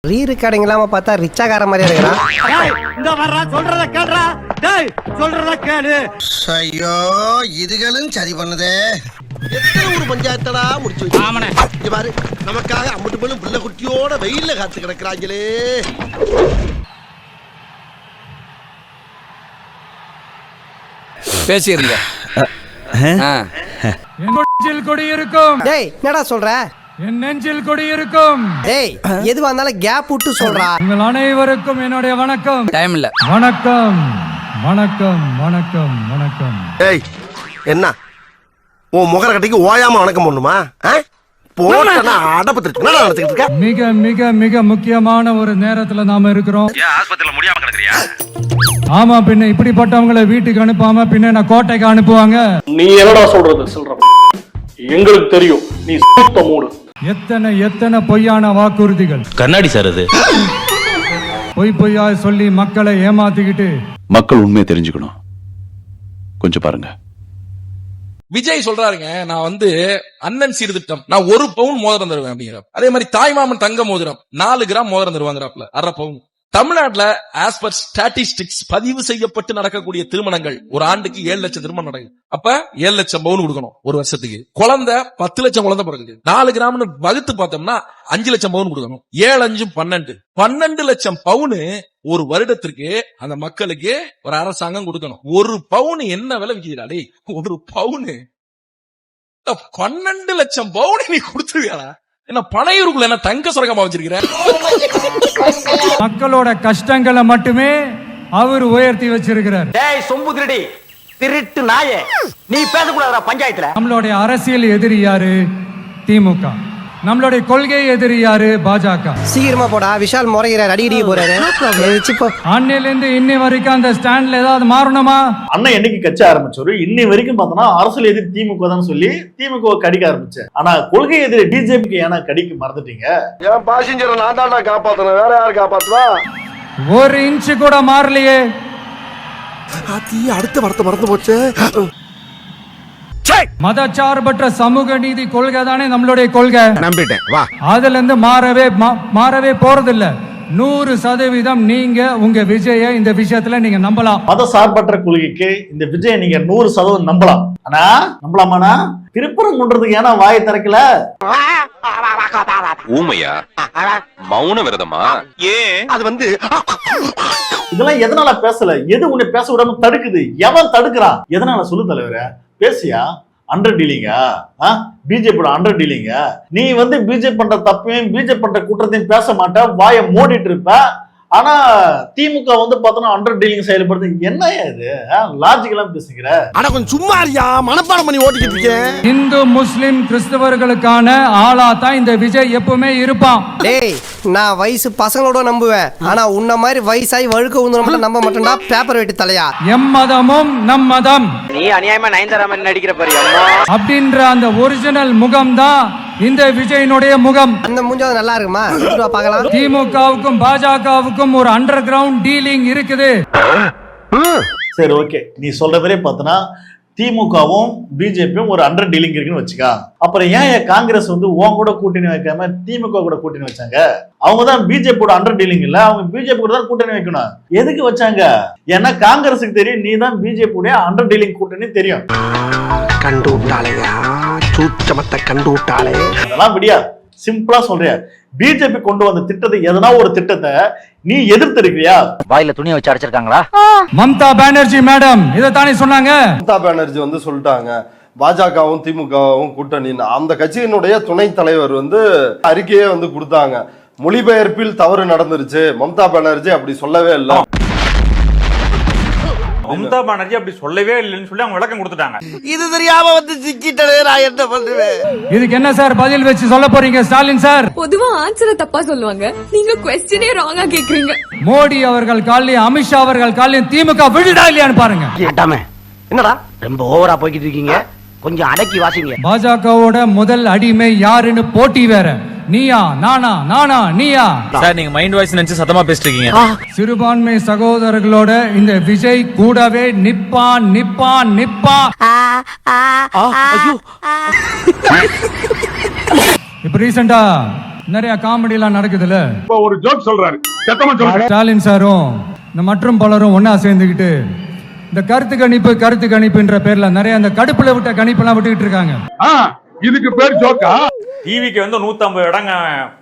ரீ recording இல்லாம பார்த்தா ரிச்சாகார மாதிரியா இருக்கிறான். இந்த வர்றா சொல்றத கேளுடா. டேய் சொல்றத கேளு. ஐயோ இதுகளும் சரி பண்ணதே. எத்தனை ஒரு பஞ்சாயத்தடா முடிச்சு வச்சு. ஆமாண்ணே. இங்க பாரு நமக்காக அம்பட்டு போலும் புள்ள குட்டியோட வெயில்ல காத்து கிடக்குறாங்களே. பேசிருங்க. நெஞ்சில் கொடி இருக்கும். டேய் என்னடா சொல்ற? என் நெஞ்சில் கொடி இருக்கும். டேய் எதுவா இருந்தாலும் கேப் விட்டு சொல்றா. உங்கள் அனைவருக்கும் என்னுடைய வணக்கம். டைம் இல்ல. வணக்கம் வணக்கம் வணக்கம் வணக்கம். ஏய் என்ன உன் முகர கட்டிக்கு ஓயாம வணக்கம் பண்ணுமா? போட்டா அடப்பட்டு நடந்துட்டு இருக்க. மிக மிக மிக முக்கியமான ஒரு நேரத்துல நாம இருக்கிறோம். ஆஸ்பத்திரியில முடியாம கிடக்குறியா? ஆமா, பின்ன இப்படிப்பட்டவங்களை வீட்டுக்கு அனுப்பாம பின்ன என்ன கோட்டைக்கு அனுப்புவாங்க. நீ என்னடா சொல்றது சொல்ற? எங்களுக்கு தெரியும் நீ சுத்த மூடு. எத்தனை எத்தனை பொய்யான வாக்குறுதிகள். கண்ணாடி சார் அது. பொய்யா சொல்லி மக்களை ஏமாத்திக்கிட்டு. மக்கள் உண்மையை தெரிஞ்சுக்கணும், கொஞ்சம் பாருங்க. விஜய் சொல்றாருங்க, நான் அண்ணன் சீர்திட்டம், நான் 1 பவுன் மோதிரம் தருவேன் அப்படிங்கிற. அதே மாதிரி தாய்மாமன் தங்க மோதிரம் 4 கிராம் மோதிரம் தருவாங்கிறாப்ல, 1/2 பவுன். தமிழ்நாட்டுல ஆஸ் பர் ஸ்டாட்டிஸ்டிக்ஸ் பதிவு செய்யப்பட்டு நடக்கக்கூடிய திருமணங்கள் ஒரு ஆண்டுக்கு 7 லட்சம் திருமணம் நடக்குது. அப்ப 7 லட்சம் பவுன் கொடுக்கணும் ஒரு வருஷத்துக்கு. குழந்தை 10 லட்சம் குழந்தை பிறகுது. 4 கிராம்னு வகுத்து பார்த்தோம்னா 5 லட்சம் பவுன் கொடுக்கணும். 7 5 12 12 லட்சம் பவுனு ஒரு வருடத்திற்கு அந்த மக்களுக்கு ஒரு அரசாங்கம் கொடுக்கணும். ஒரு பவுன் என்ன விலை விற்கிறாடே? ஒரு பவுனு 12 லட்சம் பவுன் நீ கொடுத்துருவியாடா? என்ன பனையூருக்குள்ள என்ன தங்க சுரங்கமா வச்சிருக்கிற? மக்களோட கஷ்டங்களை மட்டுமே அவர் உயர்த்தி வச்சிருக்கிறார். டேய் சொம்பு திருடி திருட்டு நாயே, நீ பேசக்கூடாதா பஞ்சாயத்துல? நம்மளுடைய அரசியல் எதிரி யாரு? திமுக. நம்மளுடைய கொள்கை எதிரி யாரு? பாஜக. சீக்கிரமா போடா, விஷால் முறைகிறார், அடிக்கடி போறாரு. அன்னையில இருந்து இன்னை வரைக்கும் அந்த ஸ்டாண்ட்ல ஏதாவது மாறணுமா? அண்ணன் என்னைக்கு கட்சி ஆரம்பிச்சாரு இன்னை வரைக்கும் பார்த்தோம்னா அரசியல் எதிரி திமுக தான் சொல்லி திமுக கடிக்க ஆரம்பிச்சேன். ஆனா கொள்கை எதிரி பிஜேபிக்கு ஏன்னா கடிக்க மறந்துட்டீங்க? என் பாசஞ்சரை நான் தாண்டா காப்பாத்தணும், வேற யாரு காப்பாத்துவா? 1 இன்ச் கூட மாறலையே. அடுத்த வார்த்தை மறந்து போச்சு. மதச்சார்பற்ற சமூக நீதி கொள்கை தானே நம்மளுடைய கொள்கை. நம்பிட்டேன் வா. அதுல இருந்து மாறவே போறதில்ல. 100% நீங்க உங்க விஜய இந்த விஷயத்துல நீங்க நம்பலாம். மத சார்பற்ற கொள்கைக்கு இந்த விஜய் நீங்க 100% நம்பலாம். ஆனா நம்பலாமாண்ணா? திருப்பரங்குன்றதுக்கு ஏன்னா வாயை திறக்கல? ஊமையா? மௌன விரதமா? ஏன் அது இதெல்லாம் எதனால பேசல? எது உன்னை பேச விடாம தடுக்குது? எவன் தடுக்கிறான்? எதனால சொல்லு தலைவர? பேசியா? அண்டர் டீலிங்கா? பிஜேபி அண்டர் டீலிங்கா? நீ பிஜேபி பண்ற தப்பையும் பிஜேபி பண்ற குற்றத்தையும் பேச மாட்ட, வாயை மூடிட்டு இருப்ப. ஆனா திமுக பார்த்தோம்னா அண்டர் டீலிங் செயல்படுது. என்ன இது லாஜிக்கெல்லாம் பேசுகிற? ஆனா கொஞ்சம் சும்மா இருயா, மனப்பாடம் பண்ணி ஓட்டிக்கிட்டு இருக்கேன். இந்து முஸ்லிம் கிறிஸ்தவர்களுக்கான ஆளா தான் இந்த விஜய் எப்பவுமே இருப்பான். டேய் நான் வயசு பசங்களோட நம்புவேன், ஆனா உன்ன மாதிரி வயசாய் வழுக்க உந்து நம்ப மாட்டேன்டா. பேப்பர் வெட்டி தலையா. எம் மதமும் நம் மதம். நீ அநியாயமா நயன்தாராமன் நடிக்கிற பாரு அப்படின்ற அந்த ஒரிஜினல் முகம் தான் இந்த விஜயனுடைய முகம். அந்த மூஞ்சாவது நல்லா இருக்குமா? பார்க்கலாம். திமுகவுக்கும் பாஜகவுக்கும் ஒரு அண்டர் கிரவுண்ட் டீலிங் இருக்குது. சரி ஓகே, நீ சொல்ற வரை பார்த்தனா திமுகவும் பிஜேபியும் ஒரு அண்டர் டீலிங் இருக்குன்னு வச்சுக்கா. அப்புறம் ஏன் காங்கிரஸ் உன் கூட கூட்டணி வைக்காம திமுக கூட கூட்டணி வச்சாங்க? அவங்க தான் பிஜேபியோட அண்டர் டீலிங் இல்ல, அவங்க பிஜேபி கூட தான் கூட்டணி வைக்கணும். எதுக்கு வச்சாங்க? ஏன்னா காங்கிரஸுக்கு தெரியும் நீ தான் பிஜேபியோட அண்டர் டீலிங் கூட்டணி தெரியும். கண்டு விட்டாளையா, சூச்சமத்தை கண்டு விட்டாளே. அதெல்லாம் விடியா சிம்பிளா சொல்றியா? பிஜேபி கொண்டு வந்த திட்டத்தை எதனா ஒரு திட்டத்தை நீ எதிர்த்து இருக்கிறியா? வாயில துணியை வச்சு அடைச்சிருக்காங்களா? மம்தா பானர்ஜி மேடம் இதை தானே சொன்னாங்க. மம்தா பானர்ஜி சொல்லிட்டாங்க பாஜகவும் திமுகவும் கூட்டணி. அந்த கட்சியினுடைய துணைத் தலைவர் அறிக்கையே கொடுத்தாங்க. மொழிபெயர்ப்பில் தவறு நடந்துருச்சு, மம்தா பானர்ஜி அப்படி சொல்லவே இல்லை. மம்தா பானர்ஜி அப்படி சொல்லவே இல்லைன்னு சொல்லி அவங்க விளக்கம் கொடுத்துட்டாங்க. இது தெரியாம சிக்கிட்டே நான் என்ன பண்றேன்? இதுக்கு என்ன சார் பதில் வச்சு சொல்ல போறீங்க ஸ்டாலின் சார்? பொதுவா ஆன்சரை தப்பா சொல்லுவாங்க, நீங்க क्वेश्चनே ராங்கா கேக்குறீங்க. மோடி அவர்கள் காலையும் அமித்ஷா அவர்கள் காலையும் திமுக விழுடா இல்லையான்னு பாருங்க. என்னடா ரொம்ப ஓவரா போய்கிட்டு இருக்கீங்க, கொஞ்சம் அடக்கி வாசிங்க. பாஜகவோட முதல் அடிமை யாருன்னு போட்டி வேற, நீயா நானா நானா நீயா. சார் நீங்க மைண்ட் வாய்ஸ் நினைச்சு சத்தமா பேசிட்டு இருக்கீங்க. சிறுபான்மை சகோதரர்களோட இந்த விஜய் கூடவே நிப்பான் நிப்பான் நிப்பான். இப்ப ரீசெண்டா நிறைய காமெடி எல்லாம் நடக்குதுல்ல. ஒரு ஜோக் சொல்றாரு. ஸ்டாலின் சாரும் இந்த மற்றும் பலரும் ஒன்னா சேர்ந்துக்கிட்டு இந்த கருத்து கணிப்புன்ற பேர்ல நிறைய அந்த கடுப்புல விட்ட கணிப்பெல்லாம் விட்டுக்கிட்டு இருக்காங்க. இதுக்கு பேர் ஜோக்கா? டிவிக்கு வந்து 150 இடங்க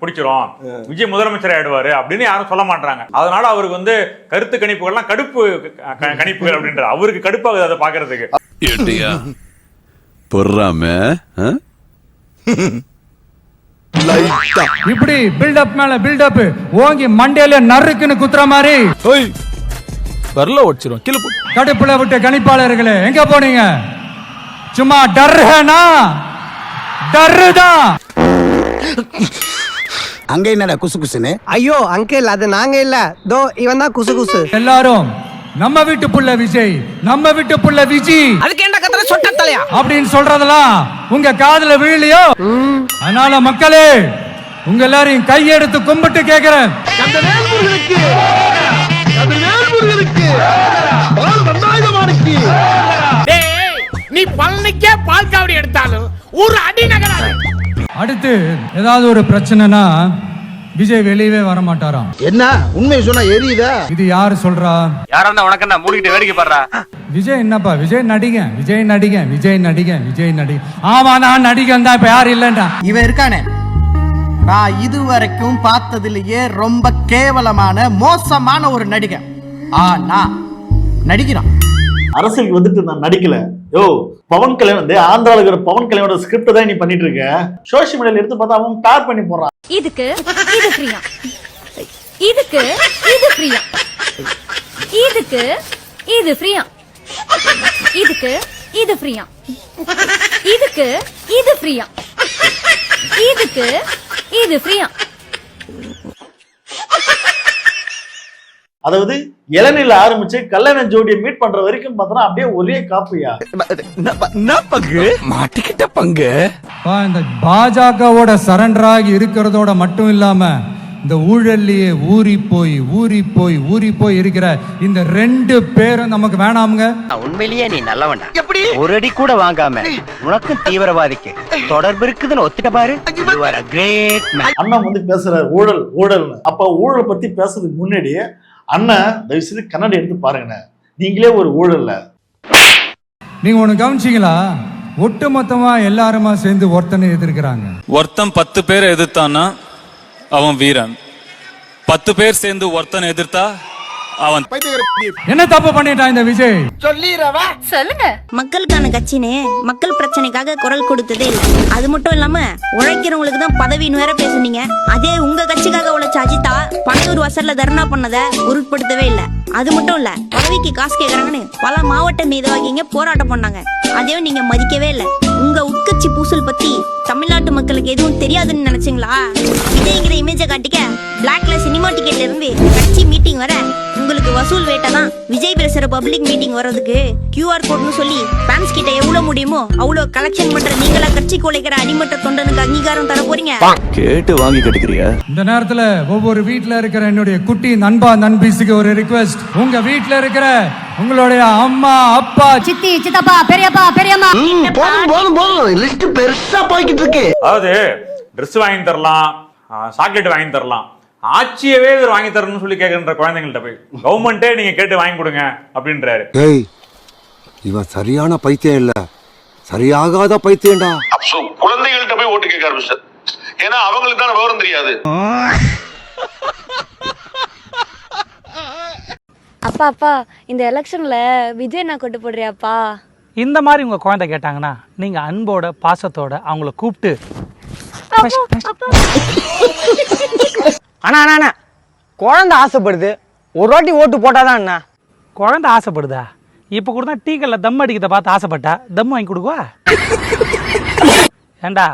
பிடிச்சிரும், விஜய் முதலமைச்சர் ஆயிடுவாரு அப்படின்னு யாரும் சொல்ல மாட்டாங்க. அதனால அவருக்கு வந்து கருத்து கணிப்புகள்லாம் கடுப்பு கணிப்புகள் அப்படின்ற அவருக்கு கடுப்பாகுது அதை பாக்குறதுக்கு. இப்படி பில்டப் மேல பில்டப் ஓங்கி மண்டையில நறுக்குன்னு குத்துற மாதிரி வரல ஓடிச்சிரும் கீழே போட்டு. கடுப்புல விட்ட கணிப்பாளர்களே எங்க போனீங்க? சும்மா டர்ஹனா டர்தான். அங்க என்னடா குசு குசுன்னு? ஐயோ அங்கிள் அது நாங்க இல்ல, தோ இவன் தான் குசு குசு. எல்லாரும் நம்ம வீட்டு புள்ள விஜய், நம்ம வீட்டு புள்ள விஜி, அதுக்கு என்ன கத்துற சொட்ட தலையா அப்படின்னு சொல்றதெல்லாம் உங்க காதுல விழலையோ? அதனால மக்களே உங்க எல்லாரையும் கையெடுத்து கும்பிட்டு கேக்குறேன், நீ பழனிக்கே பால் காவடி எடுத்தாலும் ஒரு அடி நகராது. அடுத்து ஏதாவது ஒரு பிரச்சனைனா விஜய் வெளியவே வர மாட்டாராம். என்ன உண்மை சொன்னா எரியுதா? இது யாரு சொல்றா? யாரா இருந்தா உனக்கு என்ன மூடிட்டு வேடிக்கை பாடுறா? விஜய் என்னப்பா விஜய் நடிகன், விஜய் நடிகன், விஜய் நடிகன், விஜய் நடிகன். ஆமா நான் நடிகன் தான், இப்ப யாரும் இல்லைன்றா. இவன் இருக்கானே, நான் இதுவரைக்கும் பார்த்ததுலயே ரொம்ப கேவலமான மோசமான ஒரு நடிகன். ஆனா நடிக்கிறான். அரசியலுக்கு வந்துட்டு நான் நடிக்கல. யோ பவன் கல்யாண் வந்து ஆந்திரால இருக்கிற பவன் கல்யாணோட ஸ்கிரிப்ட் தான் நீ பண்ணிட்டு இருக்க. சோசியல் மீடியால எடுத்து பார்த்தா அவன் பேர் பண்ணி போறான். இதுக்கு இது ஃப்ரீயா, இதுக்கு இது ஃப்ரீயா, இதுக்கு இது ஃப்ரீயா, இதுக்கு இது ஃப்ரீயா, இதுக்கு இது ஃப்ரீயா, இதுக்கு இது ஃப்ரீயா. அதாவது இளநில ஆரம்பிச்சு கல்யாண ஜோடியை மீட் பண்ற வரைக்கும் பார்த்தா அப்படியே ஒரே காப்பியா. மாட்டிக்கிட்ட பங்கு. இந்த பாஜகவோட சரண்டர் ஆகி இருக்கிறதோட மட்டும் இல்லாம இந்த ஊழல்லையே ஊறி போய் இருக்கிற இந்த 2 பேரும் நமக்கு வேணாமுங்க. உண்மையிலேயே நீ நல்லவன்டா. எப்படி ஒரு அடி கூட வாங்காம உனக்கும் தீவிரவாதிக்கு தொடர்பு இருக்குதுன்னு ஒத்துட்ட பாரு. You are a great man. அண்ணன் வந்து பேசுற ஊழல்னு. அப்ப ஊழல் பத்தி பேசுறதுக்கு முன்னாடி அண்ணன் தயவு செய்து கண்ணாடி எடுத்து பாருங்க, நீங்களே ஒரு ஊழல்ல. நீங்க ஒண்ணு கவனிச்சீங்களா? ஒட்டு மொத்தமா எல்லாருமா சேர்ந்து ஒருத்தனை எதிர்க்கிறாங்க. ஒருத்தன் 10 பேரை எதிர்த்தான்னா அவன் வீரன், 10 பேர் சேர்ந்து ஒருத்தனை எதிர்த்தா அவன் என்ன தப்பு பண்ணிட்டான் இந்த விஜய்? சொல்லுங்க. மக்களுக்கான கட்சின்னு மக்கள் பிரச்சனைக்காக குரல் கொடுத்ததே இல்லை. அது மட்டும் இல்லாம உழைக்கிறவங்களுக்கு தான் பதவின்னு வேற பேசுனீங்க. அதே உங்க கட்சிக்காக உழைச்ச அஜிதா 12 வாசல்ல தர்ணா பண்ணதை உருட்படுத்தவே இல்லை. அது மட்டும் இல்ல, பதவிக்கு காசு கேக்குறாங்கன்னு பல மாவட்ட நிர்வாகிங்க போராட்டம் பண்ணாங்க. அதையும் நீங்க மதிக்கவே இல்லை. உங்க உட்கட்சி பூசல் பத்தி தமிழ்நாட்டு மக்களுக்கு எதுவும் தெரியாதுன்னு நினைச்சீங்களா? விஜய்ங்கிற இமேஜை காட்டிக்க பிளாக்ல சினிமா டிக்கெட்ல இருந்து கட்சி மீட்டிங் வர உங்களுக்கு வசூல் வேட்டை தான். விஜய் பேசுற பப்ளிக் மீட்டிங் வர்றதுக்கு QR கோட்னு சொல்லி ஃபேன்ஸ் கிட்ட எவ்வளவு முடியுமோ அவ்வளவு கலெக்ஷன் பண்ற நீங்களா கட்சி கொலைக்கிற அடிமட்ட தொண்டனுக்கு அங்கீகாரம் தர போறீங்க? கேட்டு வாங்கி கட்டுக்கிறியா? இந்த நேரத்துல ஒவ்வொரு வீட்டுல இருக்கிற என்னுடைய குட்டி நண்பீஸுக்கு ஒரு ரிக்வெஸ்ட். உங்க வீட்டுல இருக்கிற உங்களுடைய அம்மா, அப்பா, சித்தி, சித்தப்பா, பெரியப்பா, பெரியம்மா, போதும் லிஸ்ட் பெருசா போய்கிட்டு இருக்கு. அதாவது ட்ரெஸ் வாங்கி தரலாம், சாக்லேட் வாங்கி தரலாம், ஆட்சியவே இவர் வாங்கி தரணும்னு சொல்லி கேட்கின்ற குழந்தைங்கள்ட்ட போய் கவர்மெண்டே நீங்க கேட்டு வாங்கி கொடுங்க அப்படின்றாரு. இவன் சரியான பைத்தியம் இல்ல, சரியாகாத பைத்தியம்டா. குழந்தைகள்ட்ட போய் ஓட்டு கேட்க ஆரம்பிச்சார். ஏன்னா அவங்களுக்கு தான் விவரம் தெரியாது. அப்பா அப்பா இந்த எலெக்ஷன்ல விஜய் நான் கொண்டு போடுறியாப்பா? இந்த மாதிரி உங்க குழந்தை கேட்டாங்கன்னா நீங்க அன்போட பாசத்தோட அவங்கள கூப்பிட்டு அண்ணா குழந்தை ஆசைப்படுது, ஒரு வாட்டி ஓட்டு போட்டாதான் அண்ணா. குழந்தை ஆசைப்படுதா? இப்ப கூட தான் டீ கல்ல தம் அடிக்கிறத பார்த்து ஆசைப்பட்டா தம் வாங்கி கொடுக்குவா? ஏண்டா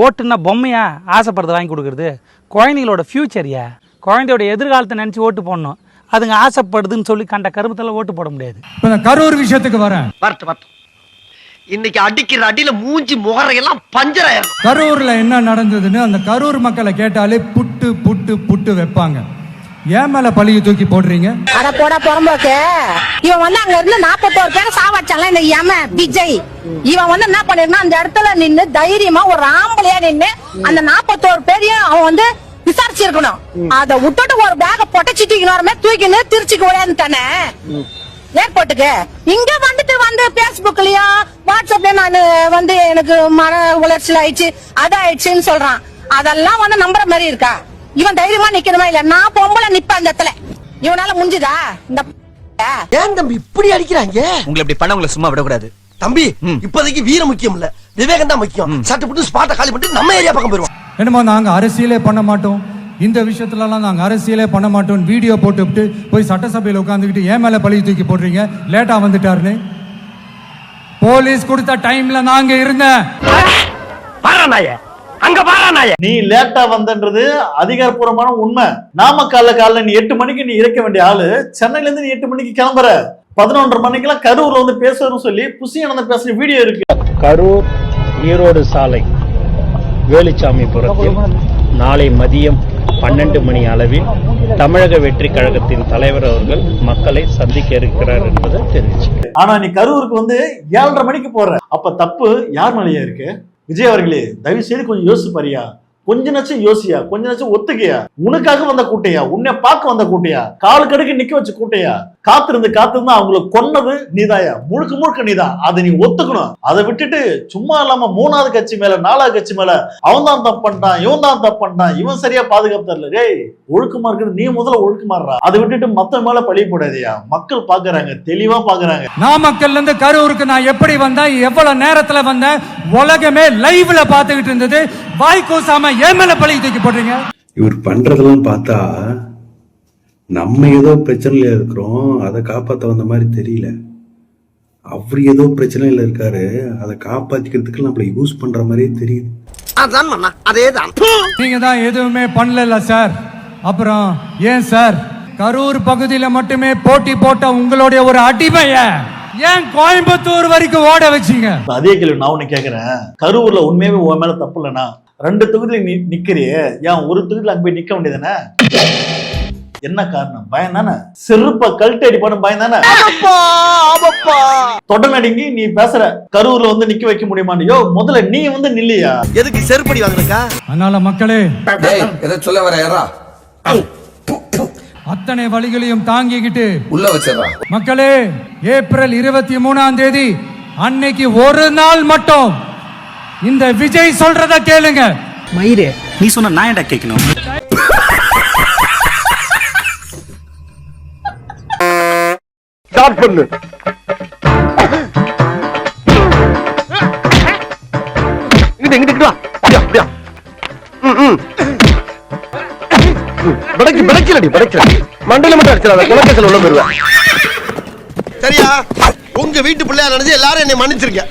ஓட்டுன்னா பொம்மையா ஆசைப்படுறது வாங்கி கொடுக்குறது? குழந்தைங்களோட ஃபியூச்சரியா, குழந்தையோட எதிர்காலத்தை நினைச்சு ஓட்டு போடணும். அதுங்க ஆசைப்படுதுன்னு சொல்லி கண்ட கருமத்தில் ஓட்டு போட முடியாது. இப்ப நான் கரூர் விஷயத்துக்கு வரேன். வரட்டும். இன்னைக்கு அடிக்கிற அடியில மூஞ்சி முகரையெல்லாம் பஞ்சராயிரும். கரூர்ல என்ன நடந்ததுன்னு அந்த கரூர் மக்களை கேட்டாலே புட்டு புட்டு புட்டு வைப்பாங்க. ஏன் மேல பழிய தூக்கி போடுறீங்க? அட போடா புறம்போக்கு. இவன் வந்து அங்க இருந்து 41 பேரை சாவச்சால இந்த விஜய். இவன் வந்து என்ன பண்ணிருந்தா அந்த இடத்துல நின்னு தைரியமா ஒரு ஆம்பளையா நின்னு அந்த 41 பேரையும் அவன் வந்து விசாரிச்சிருக்கணும். அத விட்டுட்டு ஒரு பேக பொட்டச்சிட்டு தூக்கின்னு திருச்சிக்கு ஓடியாந்துட்டானே ஏர்போர்ட்டுக்கு. இங்க வந்துட்டு வந்து பேஸ்புக்லயும் வாட்ஸ்அப்லயும் நான் வந்து எனக்கு மன உளைச்சல் ஆயிடுச்சு அதாயிடுச்சுன்னு சொல்றான். அதெல்லாம் வந்து நம்புற மாதிரி இருக்கா? இவன் தைரியமா நிக்கணுமா இல்ல? நான் பொம்பளை நிப்ப அந்த இடத்துல. இவனால முடிஞ்சுதா? இந்த ஏன் தம்பி இப்படி அடிக்கிறாங்க? உங்களை இப்படி பண்ண உங்களை சும்மா விடக்கூடாது தம்பி. இப்போதைக்கு வீரம் முக்கியம் இல்ல, விவேகம் தான் முக்கியம். சட்டு புட்டு ஸ்பாட்டை காலி பண்ணிட்டு நம்ம ஏரியா பக்கம் போயிருவோம். என்னமோ நாங்க அரசியலே பண்ண மாட்டோம், இந்த விஷயத்துலலாம் நாங்க அரசியலே பண்ண மாட்டோம் வீடியோ போட்டுவிட்டு போய் சட்டசபையில் உட்காந்துக்கிட்டு ஏன் மேல பழிய தூக்கி போடுறீங்க? லேட்டா வந்துட்டாருன்னு போலீஸ் கொடுத்த டைம்ல நாங்க இருந்தேன். நீ லேட்டா வந்தன்றது அதிகாரப்பூர்வமான உண்மை. நாமக்கல்ல நீ 8 மணிக்கு நீ இறக்க வேண்டிய ஆளு சென்னையில இருந்து நீ 8 மணிக்கு கிளம்புற. 11:30 மணிக்கெல்லாம் கரூர்ல வந்து பேசுறதுன்னு சொல்லி புசியானந்த பேசுற வீடியோ இருக்கு. கரூர் ஈரோடு சாலை வேலுச்சாமிபுரத்தில் நாளை மதியம் 12 மணி அளவில் தமிழக வெற்றி கழகத்தின் தலைவர் அவர்கள் மக்களை சந்திக்க இருக்கிறார் என்பதை தெரிவிச்சு. ஆனா நீ கரூருக்கு வந்து 7:30 மணிக்கு போற. அப்ப தப்பு யார் மேலேயா இருக்கு? விஜய் அவர்களே, தயவு செய்து கொஞ்சம் யோசிச்சு பாரியா. கொஞ்ச நாச்சும் யோசியா, கொஞ்ச நாச்சும் ஒத்துக்கையா. உனக்காக வந்த கூட்டையா, உன்னை பார்க்க வந்த கூட்டையா, காலு கடுக்கு நிக்க வச்ச கூட்டையா. காத்திருந்து அவங்களை கொன்னது நீதாயா, முழுக்க முழுக்க நீதான். அதை நீ ஒத்துக்கணும். அதை விட்டுட்டு சும்மா இல்லாம 3வது கட்சி மேல 4வது கட்சி மேல அவன் தான் தப்பு பண்ணிட்டான், இவன் தான் தப்பு பண்ணிட்டான், இவன் சரியா பாதுகாப்பு தரல. டேய், ஒழுக்கமா இருக்கிறது நீ முதல்ல ஒழுக்கமாடுறா. அதை விட்டுட்டு மத்த மேல பழி போடாதியா. மக்கள் பாக்குறாங்க, தெளிவா பாக்குறாங்க. நாமக்கல்ல இருந்து கரூருக்கு நான் எப்படி வந்தேன், எவ்வளவு நேரத்துல வந்தேன், உலகமே லைவ்ல பாத்துக்கிட்டு இருந்தது. வாய் கூசாம ஏன் மேல பழி தூக்கி போடுறீங்க? இவர் பண்றதெல்லாம் பார்த்தா நம்ம ஏதோ பிரச்சனையில இருக்கிறோம், அதை காப்பாற்ற வந்த மாதிரி தெரியல. அவர் ஏதோ பிரச்சனையில இருக்காரு, அதை காப்பாத்திக்கிறதுக்கு நம்மள யூஸ் பண்ற மாதிரியே தெரியுது. அதான் மண்ணா, அதேதான். நீங்க தான் எதுவுமே பண்ணல சார். அப்புறம் ஏன் சார் கரூர் பகுதியில மட்டுமே போட்டி போட்ட உங்களுடைய ஒரு அடிமைய ஏன் கோயம்புத்தூர் வரைக்கும் ஓட வச்சீங்க? அதே கேள்வி நான் உன்னை கேட்கிறேன். கரூர்ல உண்மையாவே உன் மேல தப்பு இல்லைனா 2 தொகுதியில நீ நிக்கிறியே, ஏன் ஒரு தொகுதியில அங்க போய் நிக்க வேண்டியதானே? என்ன காரணம்? பயம் தானே? செருப்ப கழட்டி அடிப்பான பயம் தானே? தொடநடுங்கி நீ பேசுற கரூர்ல வந்து நிக்க வைக்க முடியுமாண்டியோ? முதல்ல நீ வந்து நில்லையா? எதுக்கு செருப்படி வாங்குறக்கா? அதனால மக்களே, எதை சொல்ல வர யாரா? அத்தனை வழிகளையும் தாங்கிக்கிட்டு உள்ள வச்சிடறா. மக்களே, ஏப்ரல் 23ஆம் தேதி அன்னைக்கு ஒரு நாள் மட்டும் இந்த விஜய் சொல்றத கேளுங்க. மயிரே, நீ சொன்ன நான் ஏன்டா கேட்கணும்? ஸ்டார்ட் பண்ணு. இங்கிட்டு வா. அப்படியா? படைக்கலடி. மண்டையில மட்டும் அடிச்சிடாத, குலக்கேசல் உள்ள போயிருவேன். சரியா? உங்க வீட்டு பிள்ளையா நினைச்சு எல்லாரும் என்னை மன்னிச்சிருக்க.